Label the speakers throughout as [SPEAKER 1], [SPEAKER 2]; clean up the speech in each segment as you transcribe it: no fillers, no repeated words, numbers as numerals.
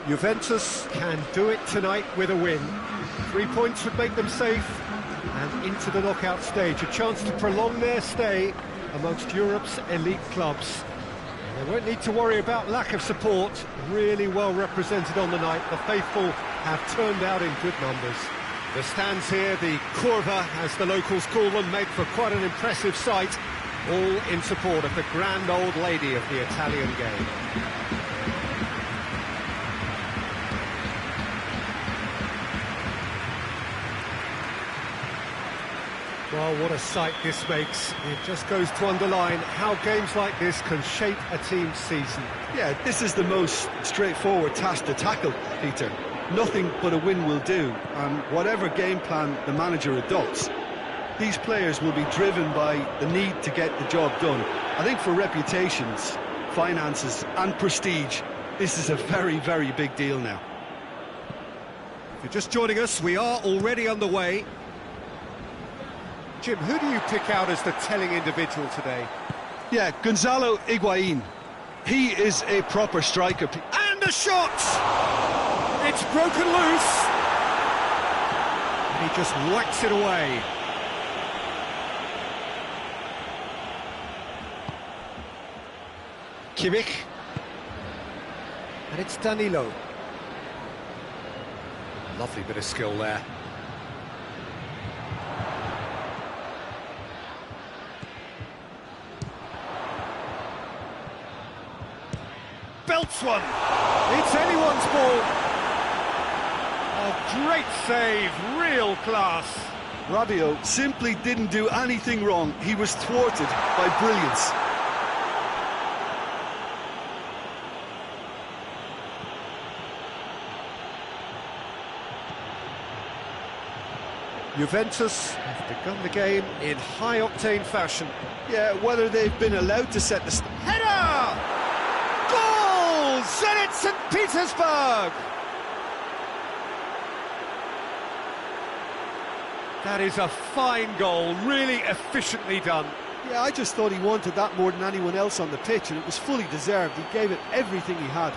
[SPEAKER 1] Juventus can do it tonight with a win. 3 points would make them safe and into the knockout stage. A chance to prolong their stay amongst Europe's elite clubs. And they won't need to worry about lack of support. Really well represented on the night. The faithful have turned out in good numbers. The stands here, the curva, as the locals call them, make for quite an impressive sight, all in support of the grand old lady of the Italian game. Well, what a sight this makes. It just goes to underline how games like this can shape a team's season.
[SPEAKER 2] Yeah, this is the most straightforward task to tackle, Peter. Nothing but a win will do, and whatever game plan the manager adopts, these players will be driven by the need to get the job done. I think for reputations, finances and prestige, this is a very, very big deal now.
[SPEAKER 1] If you're just joining us, we are already underway. Jim, who do you pick out as the telling individual today?
[SPEAKER 2] Yeah, Gonzalo Higuain. He is a proper striker.
[SPEAKER 1] And a shot! It's broken loose! And he just whacks it away. Kimmich. And it's Danilo. Lovely bit of skill there. Belts one. It's anyone's ball. A great save, real class.
[SPEAKER 2] Rabiot simply didn't do anything wrong. He was thwarted by brilliance.
[SPEAKER 1] Juventus have begun the game in high-octane fashion.
[SPEAKER 2] Yeah, whether they've been allowed to set the...
[SPEAKER 1] Header! Goal! Zenit St. Petersburg! That is a fine goal, really efficiently done.
[SPEAKER 2] Yeah, I just thought he wanted that more than anyone else on the pitch, and it was fully deserved. He gave it everything he had.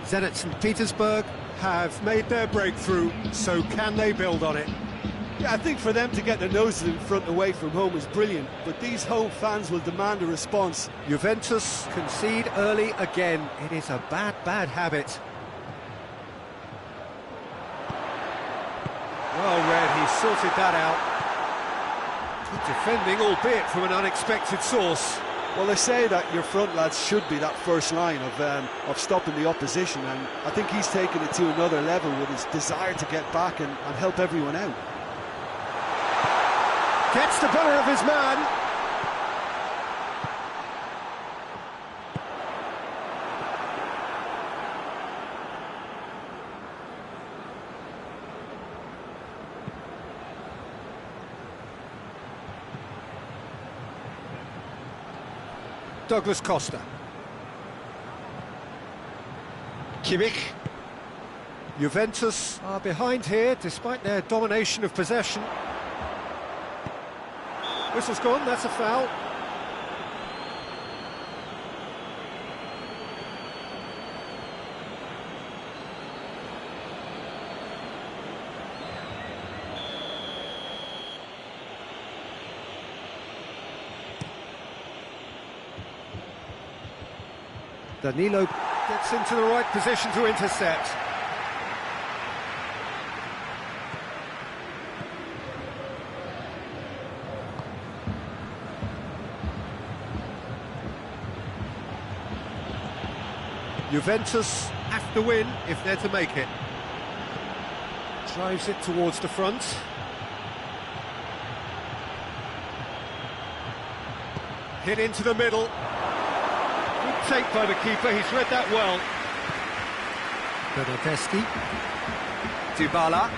[SPEAKER 1] Zenit St. Petersburg have made their breakthrough, so can they build on it?
[SPEAKER 2] Yeah, I think for them to get their noses in front away from home is brilliant, but these home fans will demand a response.
[SPEAKER 1] Juventus concede early again. It is a bad, bad habit. Well read, he sorted that out. Good defending, albeit from an unexpected source.
[SPEAKER 2] Well, they say that your front lads should be that first line of stopping the opposition, and I think he's taken it to another level with his desire to get back and help everyone out.
[SPEAKER 1] Gets the better of his man. Douglas Costa. Kimmich. Juventus are behind here despite their domination of possession. Whistle's gone, that's a foul. Danilo gets into the right position to intercept. Juventus have to win if they're to make it. Drives it towards the front. Hit into the middle. Good take by the keeper, he's read that well.
[SPEAKER 3] Bernardeschi. Dybala.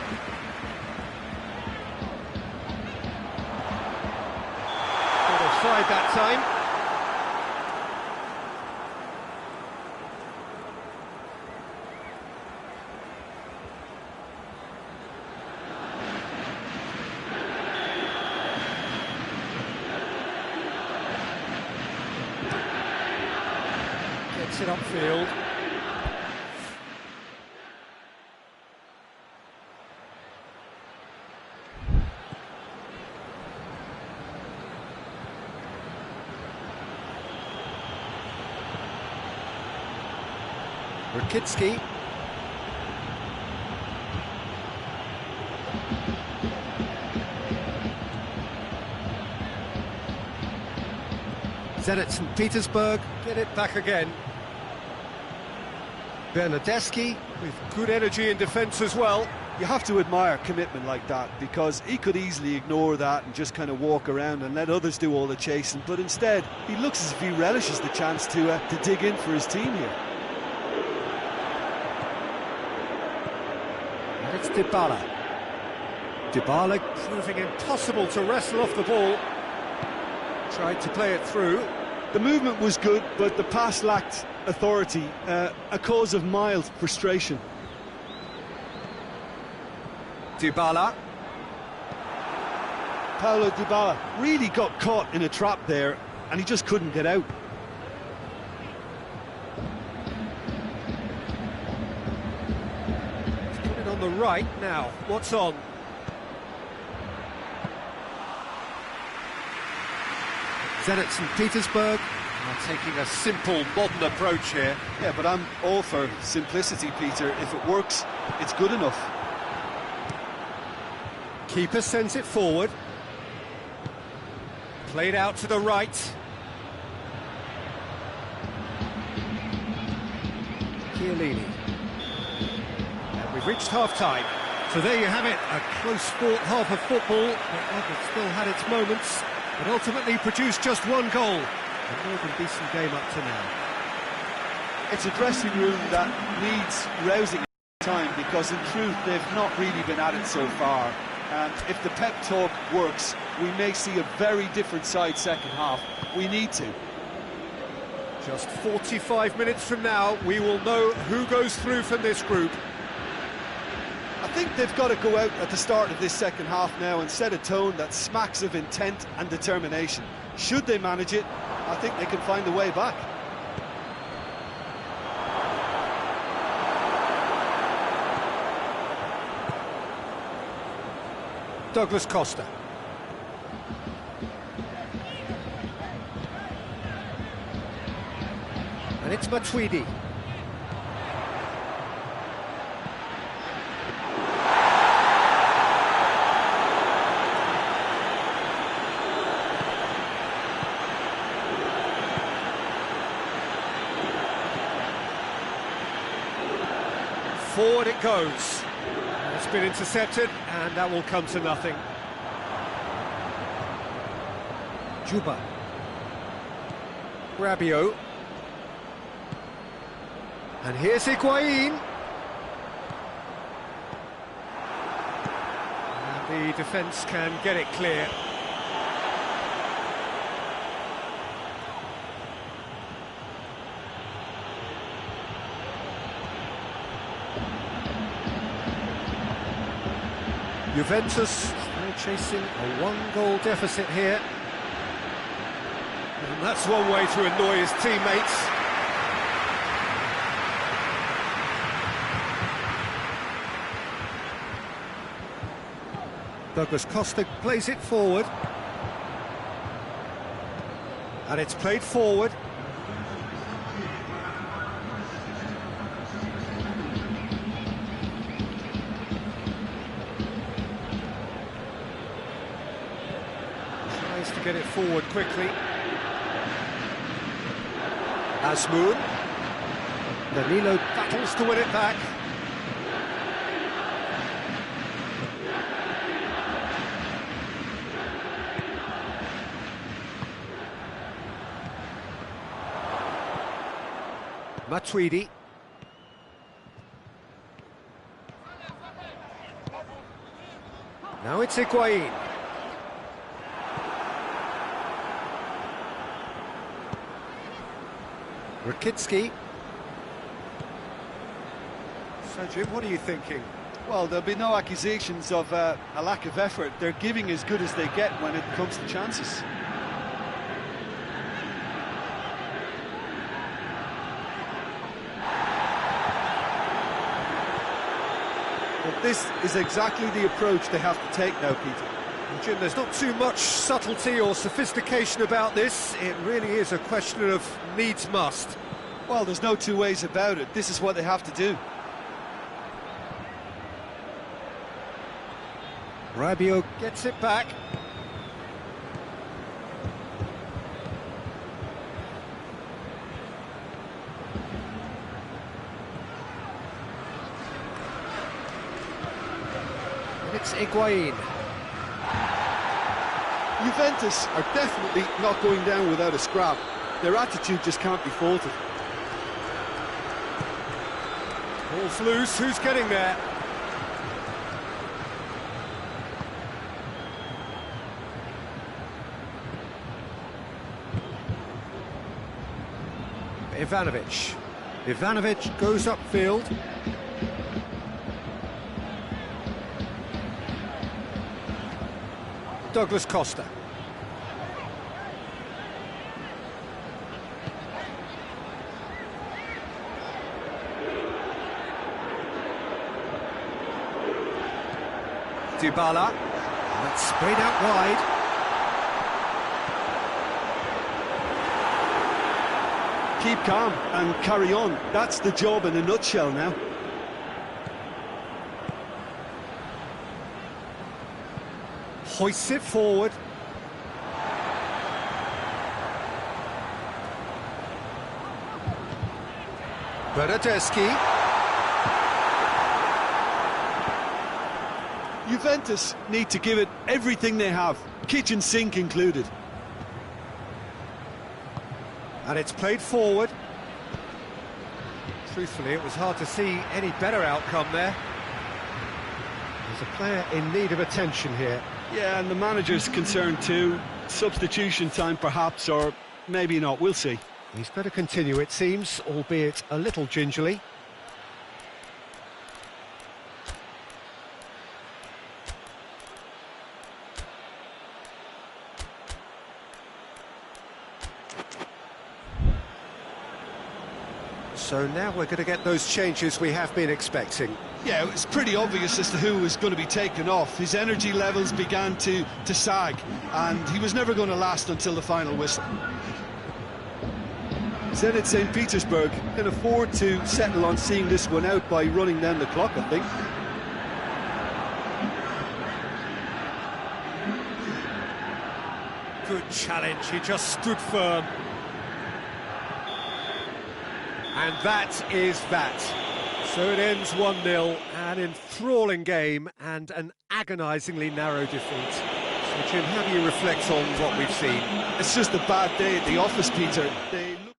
[SPEAKER 1] Good offside that time. Gets it upfield.
[SPEAKER 3] Rakitsky. Zenit St. Petersburg.
[SPEAKER 1] Get it back again.
[SPEAKER 3] Bernardeschi.
[SPEAKER 1] With good energy in defence as well.
[SPEAKER 2] You have to admire commitment like that, because he could easily ignore that and just kind of walk around and let others do all the chasing, but instead he looks as if he relishes the chance to dig in for his team here.
[SPEAKER 3] And it's Dybala. Dybala
[SPEAKER 1] Proving impossible to wrestle off the ball. Tried to play it through.
[SPEAKER 2] The movement was good, but the pass lacked authority, a cause of mild frustration.
[SPEAKER 3] Dybala.
[SPEAKER 2] Paulo Dybala really got caught in a trap there, and he just couldn't get out.
[SPEAKER 1] He's got it on the right now. What's on?
[SPEAKER 3] Zenit St. Petersburg.
[SPEAKER 1] Now taking a simple, modern approach here.
[SPEAKER 2] Yeah, but I'm all for simplicity, Peter. If it works, it's good enough.
[SPEAKER 1] Keeper sends it forward. Played out to the right.
[SPEAKER 3] Chiellini.
[SPEAKER 1] And we've reached half-time. So there you have it, a close-fought half of football. It still had its moments, but ultimately produced just one goal. A more than decent game up to now.
[SPEAKER 2] It's a dressing room that needs rousing time, because in truth they've not really been at it so far. And if the pep talk works, we may see a very different side second half. We need to.
[SPEAKER 1] Just 45 minutes from now, we will know who goes through from this group.
[SPEAKER 2] I think they've got to go out at the start of this second half now and set a tone that smacks of intent and determination. Should they manage it, I think they can find a way back.
[SPEAKER 1] Douglas Costa. And it's Matuidi. Forward it goes. It's been intercepted, and that will come to nothing.
[SPEAKER 3] Juba.
[SPEAKER 1] Rabiot. And here's Higuain. And the defence can get it clear. Juventus still chasing a one-goal deficit here. And that's one way to annoy his teammates. Douglas Costa plays it forward. And it's played forward. Tries to get it forward quickly. Asmoon. Danilo battles to win it back.
[SPEAKER 3] Matuidi. Now it's Higuain. Rakitsky. So, Jim, what are you thinking?
[SPEAKER 2] Well, there'll be no accusations of a lack of effort. They're giving as good as they get when it comes to chances. But this is exactly the approach they have to take now, Peter.
[SPEAKER 3] And Jim, there's not too much subtlety or sophistication about this. It really is a question of needs must.
[SPEAKER 2] Well, there's no two ways about it. This is what they have to do.
[SPEAKER 3] Rabiot gets it back. And it's Higuain.
[SPEAKER 2] Juventus are definitely not going down without a scrap. Their attitude just can't be faulted.
[SPEAKER 3] Ball's loose, who's getting there? Ivanovic goes upfield. Douglas Costa. Dybala. That's sprayed out wide.
[SPEAKER 2] Keep calm and carry on. That's the job in a nutshell now.
[SPEAKER 3] Hoists it forward. Bernardeschi.
[SPEAKER 2] Juventus need to give it everything they have, kitchen sink included.
[SPEAKER 3] And it's played forward. Truthfully, it was hard to see any better outcome there.
[SPEAKER 1] There's a player in need of attention here.
[SPEAKER 2] Yeah, and the manager's concerned too. Substitution time perhaps, or maybe not, we'll see.
[SPEAKER 1] He's better continue, it seems, albeit a little gingerly.
[SPEAKER 3] So now we're going to get those changes we have been expecting.
[SPEAKER 2] Yeah, it was pretty obvious as to who was going to be taken off. His energy levels began to sag, and he was never going to last until the final whistle. Zenit St. Petersburg can afford to settle on seeing this one out by running down the clock, I think.
[SPEAKER 3] Good challenge, he just stood firm. And that is that. So it ends 1-0, an enthralling game and an agonisingly narrow defeat. So Jim, how do you reflect on what we've seen?
[SPEAKER 2] It's just a bad day at the office, Peter. They look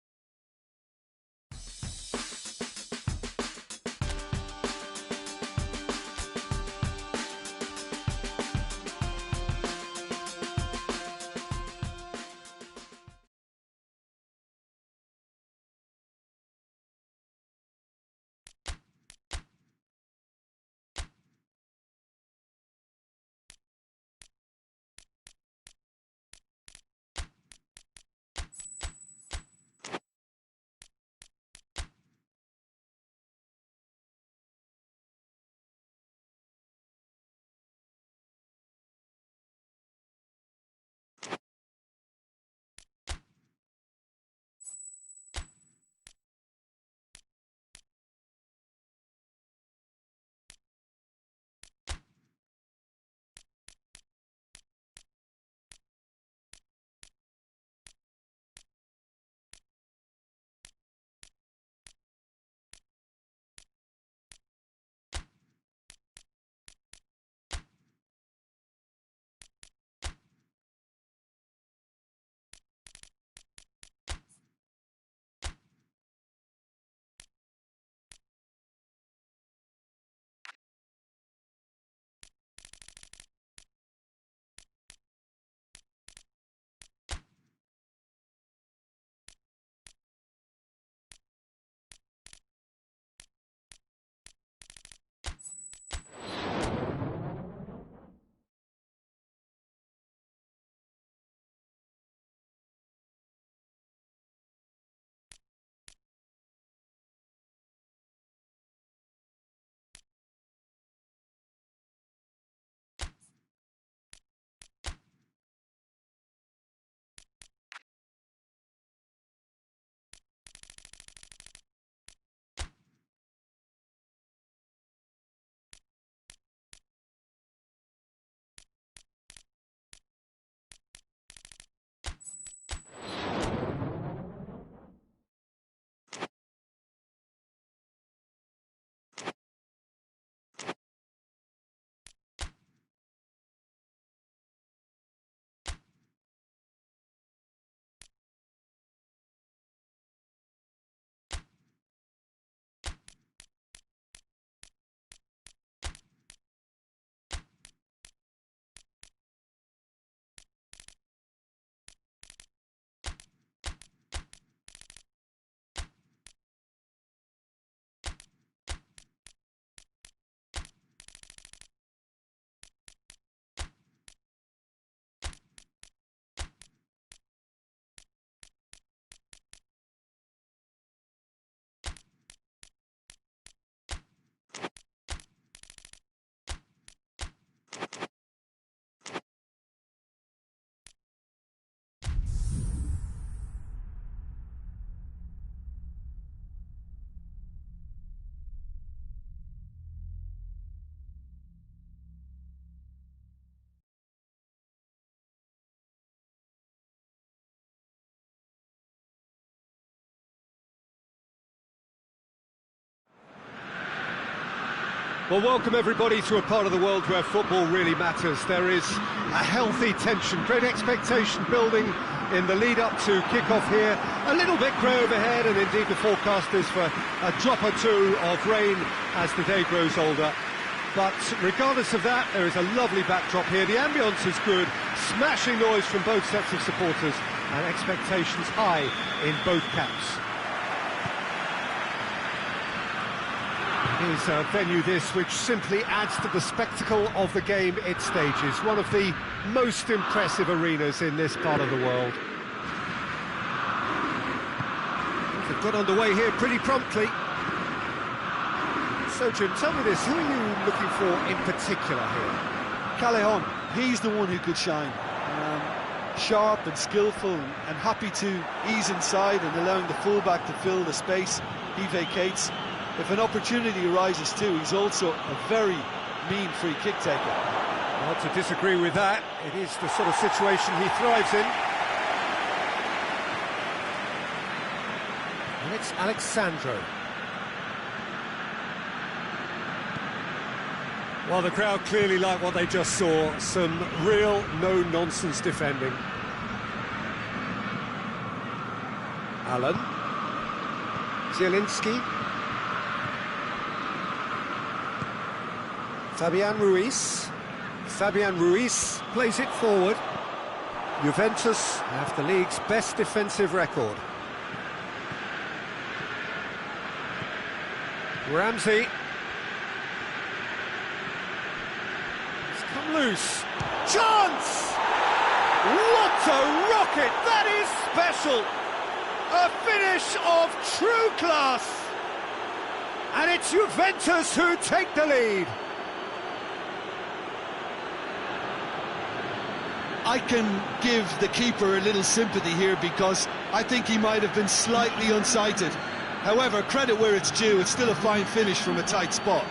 [SPEAKER 1] Well, welcome everybody to a part of the world where football really matters. There is a healthy tension, great expectation building in the lead-up to kick-off here. A little bit grey overhead, and indeed the forecast is for a drop or two of rain as the day grows older. But regardless of that, there is a lovely backdrop here. The ambience is good, smashing noise from both sets of supporters, and expectations high in both camps. It is a venue this which simply adds to the spectacle of the game it stages. One of the most impressive arenas in this part of the world. They've got underway here pretty promptly. So Jim, tell me this, who are you looking for in particular here?
[SPEAKER 2] Callejon, he's the one who could shine. Sharp and skillful and happy to ease inside and allowing the fullback to fill the space he vacates. If an opportunity arises too, he's also a very mean free kick taker.
[SPEAKER 1] Hard to disagree with that. It is the sort of situation he thrives in. And it's Alexandro. Well, the crowd clearly like what they just saw. Some real no-nonsense defending. Allen. Zielinski. Fabian Ruiz. Fabian Ruiz plays it forward. Juventus have the league's best defensive record. Ramsey. It's come loose. Chance! What a rocket! That is special! A finish of true class! And it's Juventus who take the lead.
[SPEAKER 2] I can give the keeper a little sympathy here because I think he might have been slightly unsighted. However, credit where it's due, it's still a fine finish from a tight spot.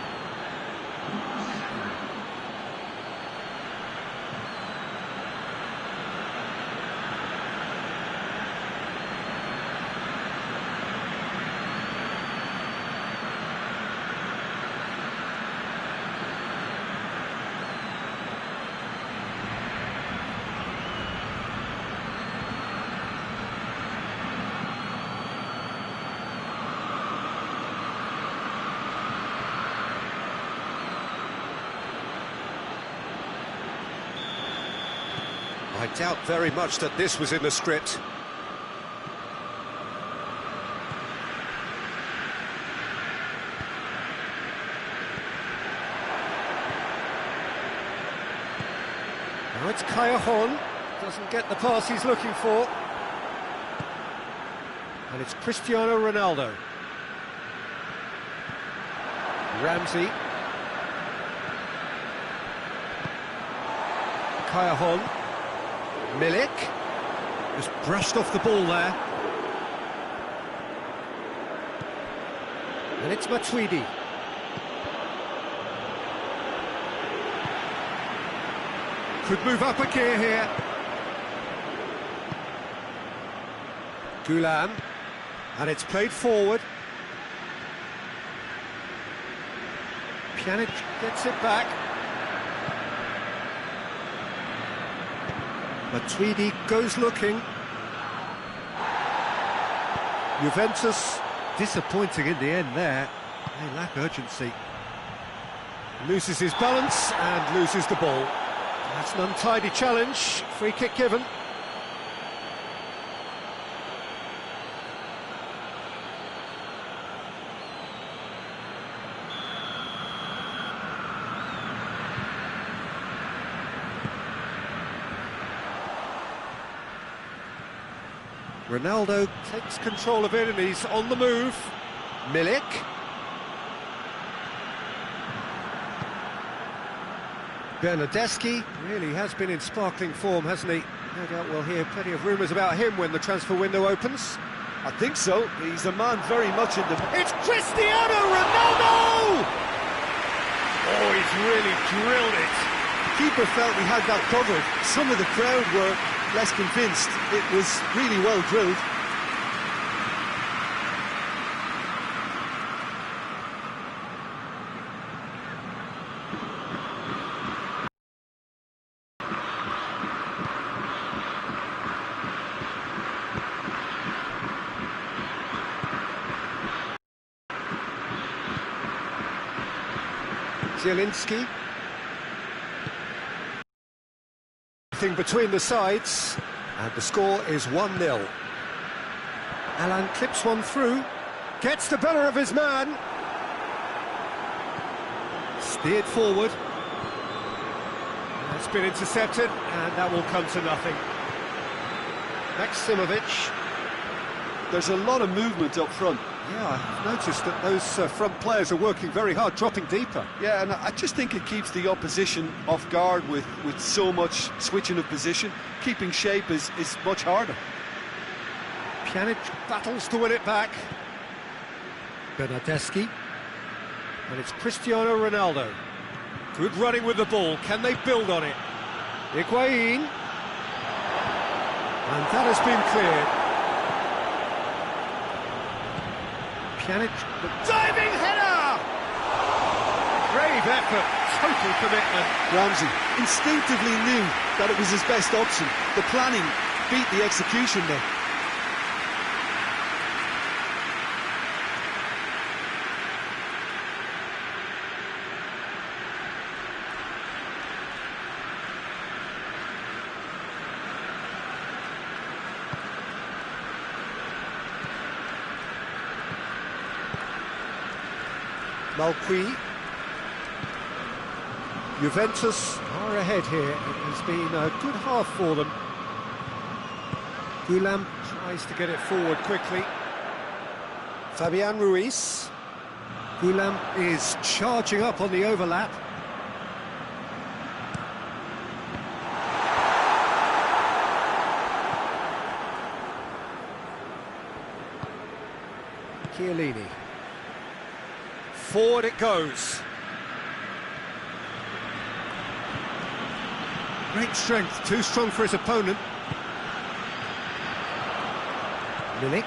[SPEAKER 1] I doubt very much that this was in the script. Now it's Callejon, doesn't get the pass he's looking for. And it's Cristiano Ronaldo. Ramsey. Callejon. Milik just brushed off the ball there. And it's Matuidi. Could move up a gear here. Gulam. And it's played forward. Pjanic gets it back. Matuidi goes looking. Juventus disappointing in the end there. They lack urgency. Loses his balance and loses the ball. That's an untidy challenge. Free kick given. Ronaldo takes control of it and he's on the move. Milik. Bernardeschi really has been in sparkling form, hasn't he? No doubt we'll hear plenty of rumours about him when the transfer window opens.
[SPEAKER 2] I think so. He's a man very much in the...
[SPEAKER 1] It's Cristiano Ronaldo! Oh, he's really drilled it.
[SPEAKER 2] Keeper felt he had that covered. Some of the crowd were less convinced. It was really well drilled.
[SPEAKER 1] Zielinski. Thing between the sides, and the score is 1-0. Alan clips one through, gets the better of his man. Steered forward. That's been intercepted, and that will come to nothing. Maximovic.
[SPEAKER 2] There's a lot of movement up front.
[SPEAKER 1] Yeah, I've noticed that those front players are working very hard, dropping deeper.
[SPEAKER 2] Yeah, and I just think it keeps the opposition off guard with so much switching of position. Keeping shape is much harder.
[SPEAKER 1] Pjanic battles to win it back. Bernardeschi. And it's Cristiano Ronaldo. Good running with the ball. Can they build on it? Higuain. And that has been cleared. Pjanic, the diving header! Brave effort, total commitment.
[SPEAKER 2] Ramsey instinctively knew that it was his best option. The planning beat the execution there.
[SPEAKER 1] Malqui. Juventus are ahead here. It has been a good half for them. Gulam tries to get it forward quickly. Fabian Ruiz. Gulam is charging up on the overlap. Chiellini. Forward it goes. Great strength, too strong for his opponent. Milik.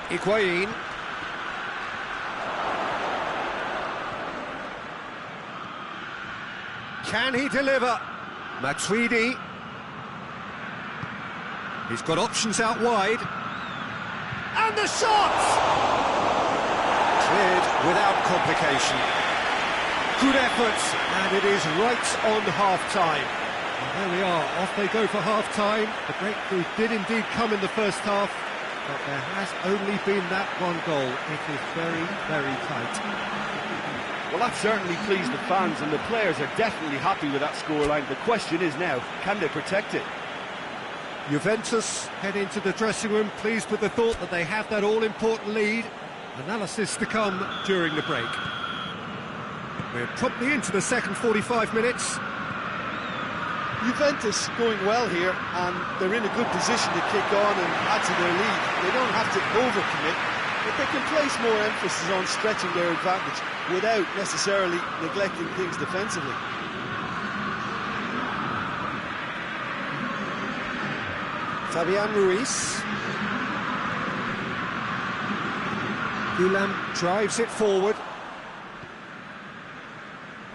[SPEAKER 1] Higuain. Can he deliver? Matuidi. He's got options out wide. And the shot! Cleared without complication. Good effort, and it is right on half-time. And there we are, off they go for half-time. The breakthrough did indeed come in the first half, but there has only been that one goal. It is very, very tight.
[SPEAKER 2] Well, that certainly pleased the fans, and the players are definitely happy with that scoreline. The question is now, can they protect it?
[SPEAKER 1] Juventus head into the dressing room pleased with the thought that they have that all-important lead. Analysis to come during the break. We're promptly into the second 45 minutes.
[SPEAKER 2] Juventus going well here, and they're in a good position to kick on and add to their lead. They don't have to overcommit, but they can place more emphasis on stretching their advantage without necessarily neglecting things defensively.
[SPEAKER 1] Fabian Ruiz. Gulam drives it forward.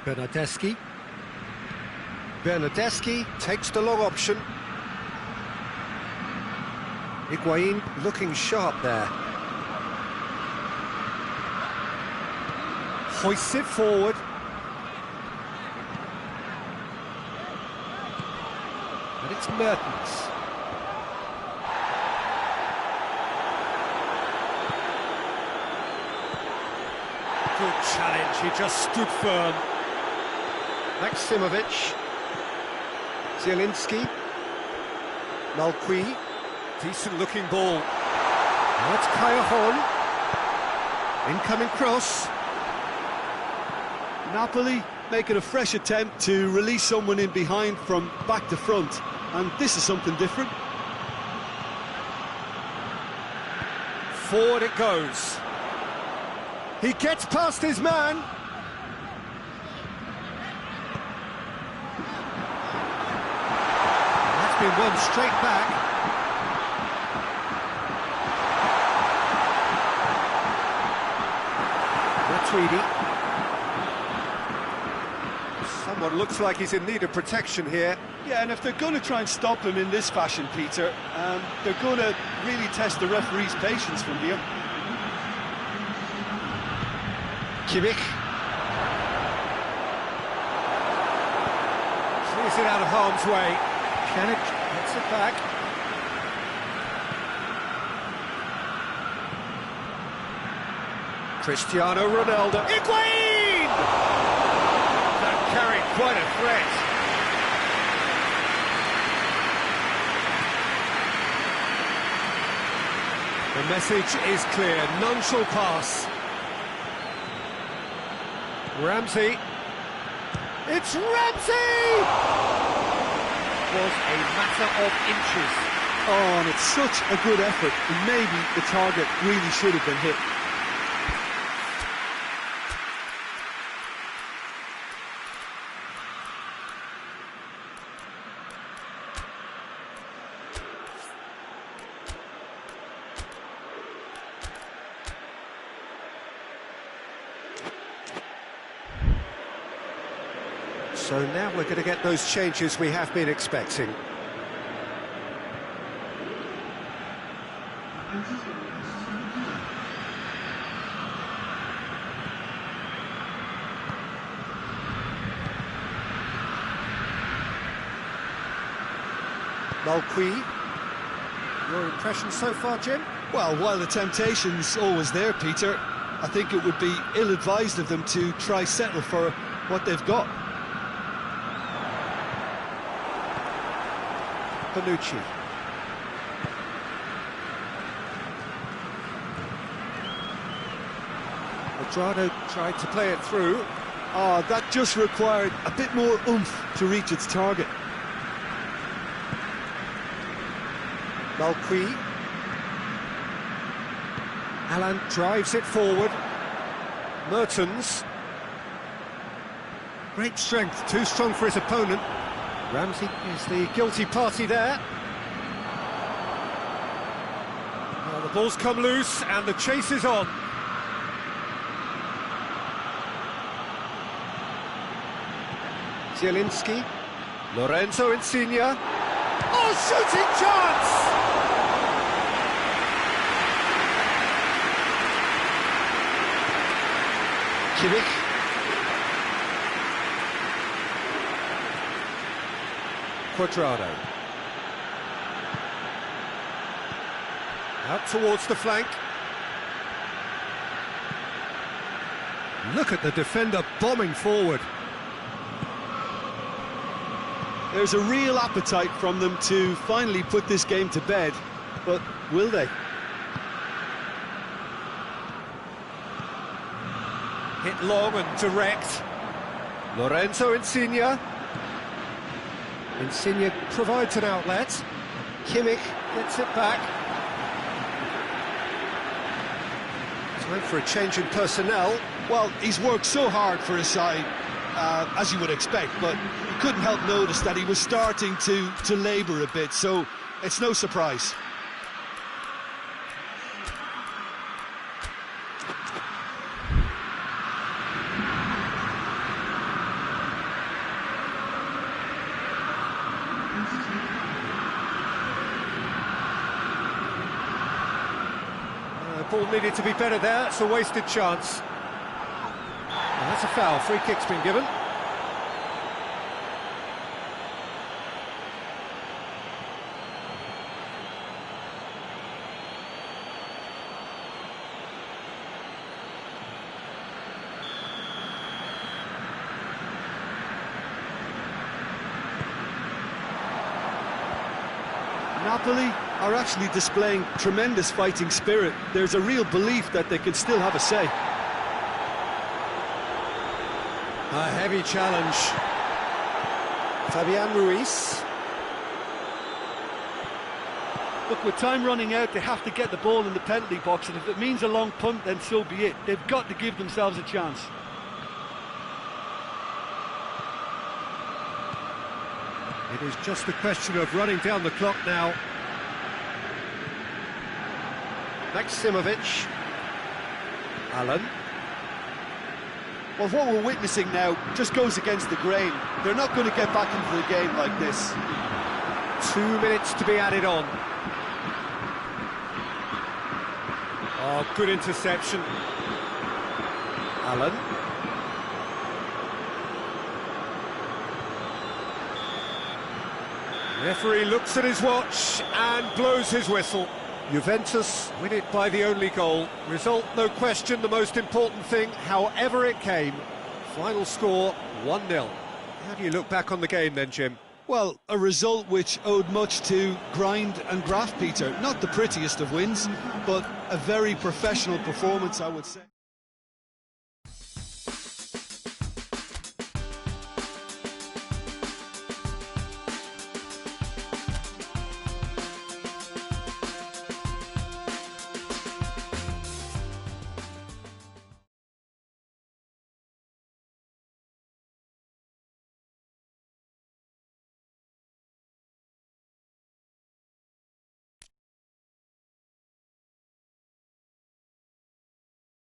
[SPEAKER 1] Bernardeschi. Bernardeschi takes the long option. Higuain looking sharp there. Hoists it forward. And it's Mertens. Good challenge, he just stood firm. Maximovic. Zielinski. Malqui. Decent looking ball. Now it's Callejon. Incoming cross.
[SPEAKER 2] Napoli making a fresh attempt to release someone in behind from back to front, and this is something different.
[SPEAKER 1] Forward it goes. He gets past his man. That's been won straight back. Matuidi. Someone looks like he's in need of protection here.
[SPEAKER 2] Yeah, and if they're going to try and stop him in this fashion, Peter, they're going to really test the referee's patience from here.
[SPEAKER 1] Kimmich. Sees it out of harm's way. Pjanic gets it back. Cristiano Ronaldo. Higuain! That carried quite a threat. The message is clear, none shall pass. Ramsey. It's Ramsey!
[SPEAKER 3] Was a matter of inches.
[SPEAKER 2] Oh, and it's such a good effort. Maybe the target really should have been hit.
[SPEAKER 1] So now we're going to get those changes we have been expecting. Malqui, your impression so far, Jim?
[SPEAKER 2] Well, while the temptation's always there, Peter, I think it would be ill-advised of them to try settle for what they've got.
[SPEAKER 1] Bonucci. Quadrado tried to play it through.
[SPEAKER 2] Oh, that just required a bit more oomph to reach its target.
[SPEAKER 1] Malqui. Alan drives it forward. Mertens. Great strength, too strong for his opponent. Ramsey is the guilty party there. Well, the ball's come loose and the chase is on. Zielinski. Lorenzo Insigne. Oh, shooting chance! Kimmich. Quadrado. Out towards the flank. Look at the defender bombing forward.
[SPEAKER 2] There's a real appetite from them to finally put this game to bed, but will they?
[SPEAKER 1] Hit long and direct. Lorenzo Insigne. Insigne provides an outlet. Kimmich gets it back. Time for a change in personnel.
[SPEAKER 2] Well, he's worked so hard for his side, as you would expect, but you couldn't help notice that he was starting to labour a bit, so it's no surprise.
[SPEAKER 1] Ball needed to be better there, it's a wasted chance. And that's a foul, free kick's been given.
[SPEAKER 2] Napoli are actually displaying tremendous fighting spirit. There's a real belief that they can still have a say.
[SPEAKER 1] A heavy challenge. Fabian Ruiz.
[SPEAKER 4] Look, with time running out, they have to get the ball in the penalty box, and if it means a long punt, then so be it. They've got to give themselves a chance.
[SPEAKER 1] It is just a question of running down the clock now. Maximovic. Alan.
[SPEAKER 2] Well, what we're witnessing now just goes against the grain. They're not going to get back into the game like this.
[SPEAKER 1] 2 minutes to be added on. Oh, good interception.
[SPEAKER 3] Allen. Referee looks at his watch and blows his whistle. Juventus win it by the only goal. Result, no question, the most important thing, however it came. Final score, 1-0. How do you look back on the game then, Jim?
[SPEAKER 2] Well, a result which owed much to grind and graft, Peter. Not the prettiest of wins, but a very professional performance, I would say.